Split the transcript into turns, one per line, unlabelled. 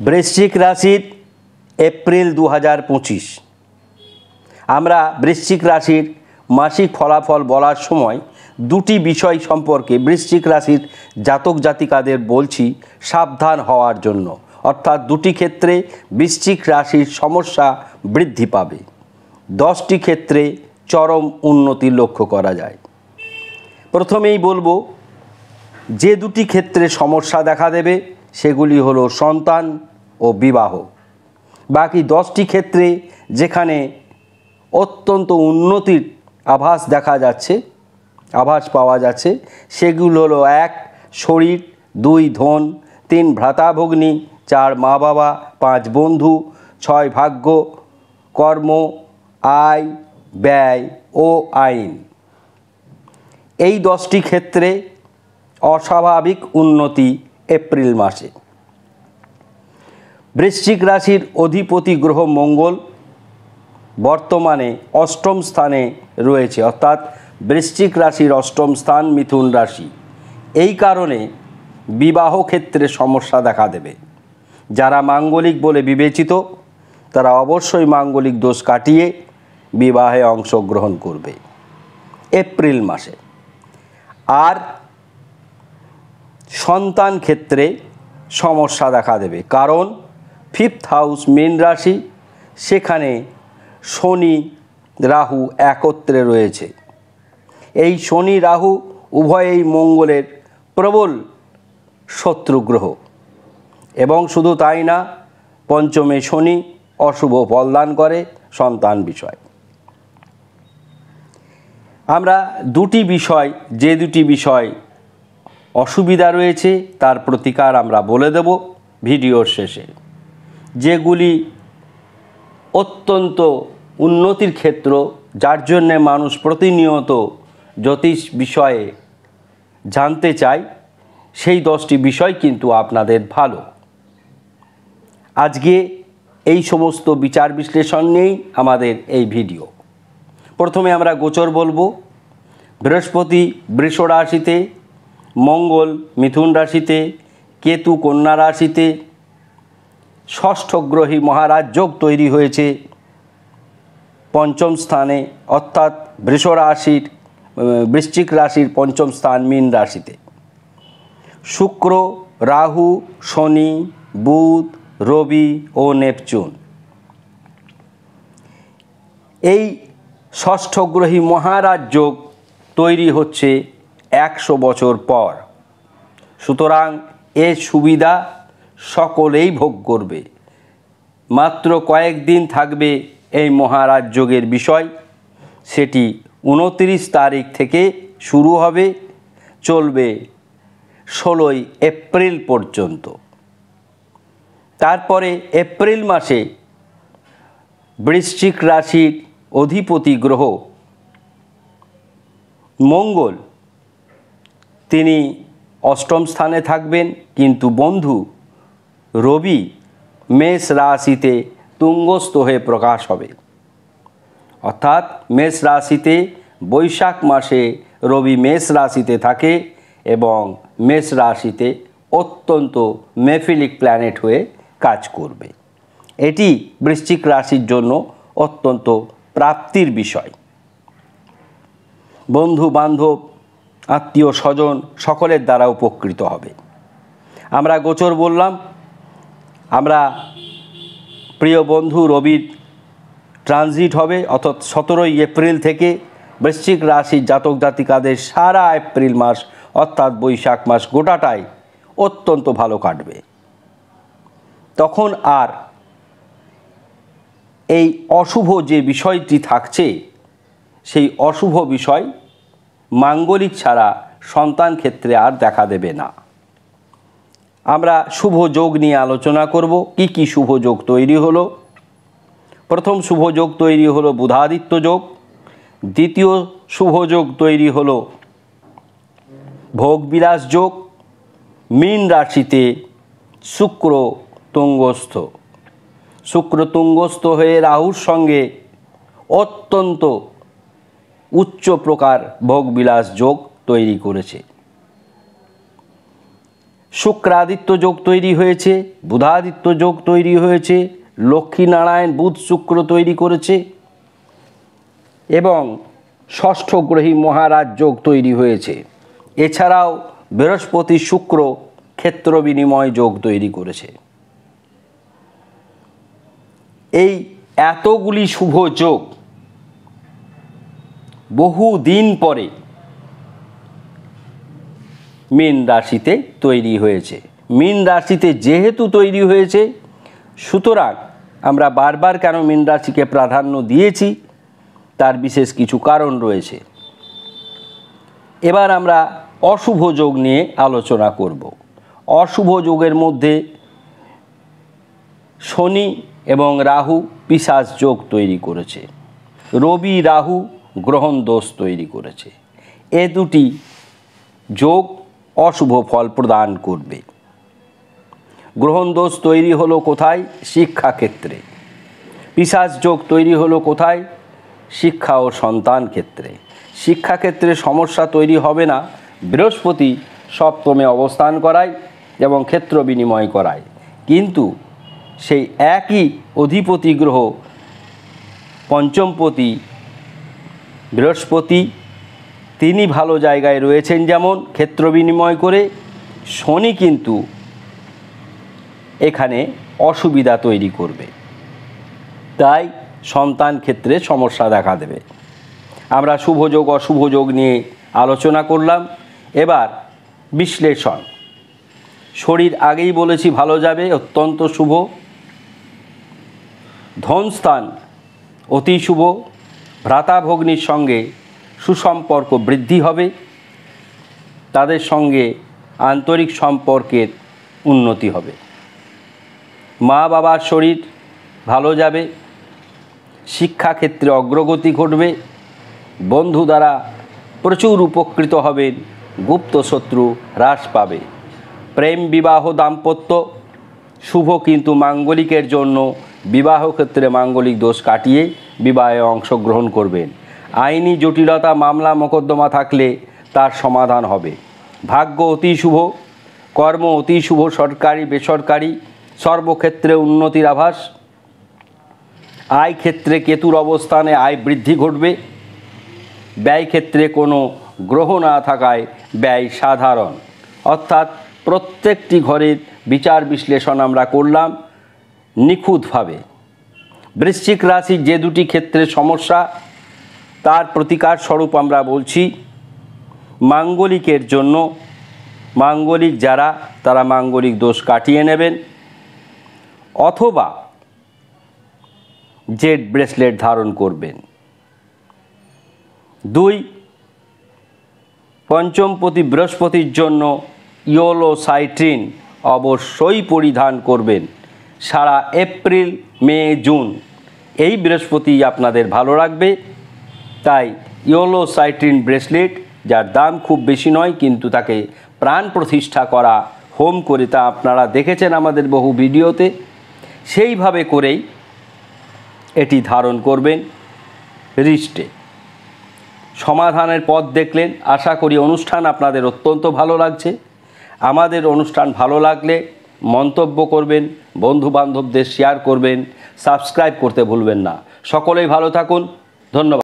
বৃশ্চিক রাশির এপ্রিল 2025। আমরা বৃশ্চিক রাশির মাসিক ফলাফল বলার সময় দুটি বিষয় সম্পর্কে বৃশ্চিক রাশির জাতক জাতিকাদের বলছি সাবধান হওয়ার জন্য, অর্থাৎ দুটি ক্ষেত্রে বৃশ্চিক রাশির সমস্যা বৃদ্ধি পাবে, 10টি ক্ষেত্রে চরম উন্নতি লক্ষ্য করা যায়। প্রথমেই বলবো যে দুটি ক্ষেত্রে সমস্যা দেখা দেবে সেগুলি হলো সন্তান ও বিবাহ। বাকি 10টি ক্ষেত্রে যেখানে অত্যন্ত উন্নতির আভাস পাওয়া যাচ্ছে সেগুলো হলো 1 শরীর, 2 ধন, 3 ভ্রাতাভগ্নী, 4 মা বাবা, 5 বন্ধু, 6 ভাগ্য, কর্ম, আয়, ব্যয় ও আইন। এই 10টি ক্ষেত্রে অস্বাভাবিক উন্নতি এপ্রিল মাসে। বৃশ্চিক রাশির অধিপতি গ্রহ মঙ্গল বর্তমানে অষ্টম স্থানে রয়েছে, অর্থাৎ বৃশ্চিক রাশির অষ্টম স্থান মিথুন রাশি। এই কারণে বিবাহ ক্ষেত্রে সমস্যা দেখা দেবে। যারা মাঙ্গলিক বলে বিবেচিত তারা অবশ্যই মাঙ্গলিক দোষ কাটিয়ে বিবাহে অংশগ্রহণ করবে এপ্রিল মাসে। আর সন্তান ক্ষেত্রে সমস্যা দেখা দেবে, কারণ 5th হাউস মীন রাশি, সেখানে শনি রাহু একত্রে রয়েছে। এই শনি রাহু উভয়েই মঙ্গলের প্রবল শত্রু গ্রহ, এবং শুধু তাই না, পঞ্চমে শনি অশুভ ফলদান করে সন্তান বিষয়। আমরা যে দুটি বিষয় অসুবিধা রয়েছে তার প্রতিকার আমরা বলে দেব ভিডিওর শেষে। যেগুলি অত্যন্ত উন্নতির ক্ষেত্র, যার জন্যে মানুষ প্রতিনিয়ত জ্যোতিষ বিষয়ে জানতে চায়, সেই 10টি বিষয় কিন্তু আপনাদের ভালো। আজকে এই সমস্ত বিচার বিশ্লেষণ নিয়েই আমাদের এই ভিডিও। প্রথমে আমরা গোচর বলবো। বৃহস্পতি বৃষ রাশিতে, মঙ্গল মিথুন রাশিতে, কেতু কন্যা রাশিতে, ষষ্ঠ গ্রহী মহারাজ যোগ তৈরি হয়েছে পঞ্চম স্থানে, অর্থাৎ বৃশ্চিক রাশির পঞ্চম স্থান মীন রাশিতে। শুক্র, রাহু, শনি, বুধ, রবি ও নেপচুন, এই ষষ্ঠ গ্রহী মহারাজ যোগ তৈরি হচ্ছে 100 বছর পর। সুতরাং এর সুবিধা সকলেই ভোগ করবে। মাত্র কয়েকদিন থাকবে এই মহারাজ যোগের বিষয়, সেটি 29 তারিখ থেকে শুরু হবে, চলবে 16 এপ্রিল পর্যন্ত। তারপরে এপ্রিল মাসে বৃশ্চিক রাশির অধিপতি গ্রহ মঙ্গল, তিনি অষ্টম স্থানে থাকবেন, কিন্তু বন্ধু রবি মেষ রাশিতে তুঙ্গস্থ হয়ে প্রকাশ হবে। অর্থাৎ মেষ রাশিতে বৈশাখ মাসে রবি মেষ রাশিতে থাকে এবং মেষ রাশিতে অত্যন্ত মেফিলিক প্ল্যানেট হয়ে কাজ করবে। এটি বৃশ্চিক রাশির জন্য অত্যন্ত প্রাপ্তির বিষয়। বন্ধু বান্ধব, আত্মীয় স্বজন সকলের দ্বারা উপকৃত হবে। আমরা গোচর বললাম। আমরা প্রিয় বন্ধু রবির ট্রানজিট হবে, অর্থাৎ 17 এপ্রিল থেকে বৃশ্চিক রাশির জাতক জাতিকাদের সারা এপ্রিল মাস, অর্থাৎ বৈশাখ মাস গোটাটাই অত্যন্ত ভালো কাটবে। তখন আর এই অশুভ যে বিষয়টি থাকছে, সেই অশুভ বিষয় মাঙ্গলিক ছাড়া সন্তান ক্ষেত্রে আর দেখা দেবে না। আমরা শুভ যোগ নিয়ে আলোচনা করব। কি শুভ যোগ তৈরি হলো? প্রথম শুভ যোগ তৈরি হলো বুধাদিত্য যোগ। দ্বিতীয় শুভ যোগ তৈরি হলো ভোগবিলাস যোগ। মীন রাশিতে শুক্র তুঙ্গস্থ হয়ে রাহুর সঙ্গে অত্যন্ত উচ্চ প্রকার ভোগবিলাস যোগ তৈরি করেছে। শুক্রাদিত্য যোগ তৈরি হয়েছে, বুধাদিত্য যোগ তৈরি হয়েছে, লক্ষ্মীনারায়ণ বুধ শুক্র তৈরি করেছে এবং ষষ্ঠ গ্রহী মহারাজ যোগ তৈরি হয়েছে। এছাড়াও বৃহস্পতি শুক্র ক্ষেত্র বিনিময় যোগ তৈরি করেছে। এই এতগুলি শুভ যোগ বহু দিন পরে মীন রাশিতে তৈরি হয়েছে। মীন রাশিতে যেহেতু তৈরি হয়েছে, সুতরাং আমরা বারবার কেন মীন রাশিকে প্রাধান্য দিয়েছি তার বিশেষ কিছু কারণ রয়েছে। এবার আমরা অশুভ যোগ নিয়ে আলোচনা করব। অশুভ যোগের মধ্যে শনি এবং রাহু পিশাচ যোগ তৈরি করেছে, রবি রাহু গ্রহণ দোষ তৈরি করেছে। এ দুটি যোগ অশুভ ফল প্রদান করবে। গ্রহণ দোষ তৈরি হলো কোথায়? শিক্ষাক্ষেত্রে। পিশাচ যোগ তৈরি হলো কোথায়? শিক্ষা ও সন্তান ক্ষেত্রে। শিক্ষাক্ষেত্রে সমস্যা তৈরি হবে না, বৃহস্পতি সপ্তমে অবস্থান করায় এবং ক্ষেত্র বিনিময় করায়, কিন্তু সেই একই অধিপতি গ্রহ পঞ্চমপতি বৃহস্পতি তিনি ভালো জায়গায় রয়েছেন যেমন ক্ষেত্র বিনিময় করে, শনি কিন্তু এখানে অসুবিধা তৈরি করবে, তাই সন্তান ক্ষেত্রে সমস্যা দেখা দেবে। আমরা শুভ যোগ অশুভ যোগ নিয়ে আলোচনা করলাম। এবার বিশ্লেষণ। শরীর আগেই বলেছি ভালো যাবে, অত্যন্ত শুভ। ধনস্থান অতি শুভ। ভ্রাতাভগ্নির সঙ্গে সুসম্পর্ক বৃদ্ধি হবে, তাদের সঙ্গে আন্তরিক সম্পর্কের উন্নতি হবে। মা বাবার শরীর ভালো যাবে, শিক্ষাক্ষেত্রে অগ্রগতি ঘটবে, বন্ধু দ্বারা প্রচুর উপকৃত হবেন, গুপ্ত শত্রু হ্রাস পাবে। প্রেম বিবাহ দাম্পত্য শুভ, কিন্তু মাঙ্গলিকের জন্য বিবাহ ক্ষেত্রে মাঙ্গলিক দোষ কাটিয়ে বিবাহে অংশগ্রহণ করবেন। আইনি জটিলতা মামলা মোকদ্দমা থাকলে তার সমাধান হবে। ভাগ্য অতি শুভ, কর্ম অতি শুভ, সরকারি বেসরকারি সর্বক্ষেত্রে উন্নতির আভাস। আয় ক্ষেত্রে কেতুর অবস্থানে আয় বৃদ্ধি ঘটবে। ব্যয় ক্ষেত্রে কোনো গ্রহ না থাকায় ব্যয় সাধারণ, অর্থাৎ প্রত্যেকটি ঘরের বিচার বিশ্লেষণ আমরা করলাম নিখুঁতভাবে। বৃশ্চিক রাশির যে দুটি ক্ষেত্রে সমস্যা তার প্রতিকার স্বরূপ আমরা বলছি, মাঙ্গলিকের জন্য মাঙ্গলিক যারা তারা মাঙ্গলিক দোষ কাটিয়ে নেবেন, অথবা জেড ব্রেসলেট ধারণ করবেন। 2, পঞ্চমপতি বৃহস্পতির জন্য ইয়েলো সাইট্রিন অবশ্যই পরিধান করবেন সারা এপ্রিল মে জুন। এই বৃহস্পতি আপনাদের ভালো রাখবে, তাই ইয়েলো সাইট্রিন ব্রেসলেট, যার দাম খুব বেশি নয় কিন্তু তাকে প্রাণ প্রতিষ্ঠা করা হোম করে, তা আপনারা দেখেছেন আমাদের বহু ভিডিওতে, সেইভাবে করেই এটি ধারণ করবেন রিস্টে। সমাধানের পথ দেখলেন, আশা করি অনুষ্ঠান আপনাদের অত্যন্ত ভালো লাগছে। আমাদের অনুষ্ঠান ভালো লাগলে মন্তব্য করবেন, বন্ধুবান্ধবদের শেয়ার করবেন, সাবস্ক্রাইব করতে ভুলবেন না। সকলেই ভালো থাকুন, ধন্যবাদ।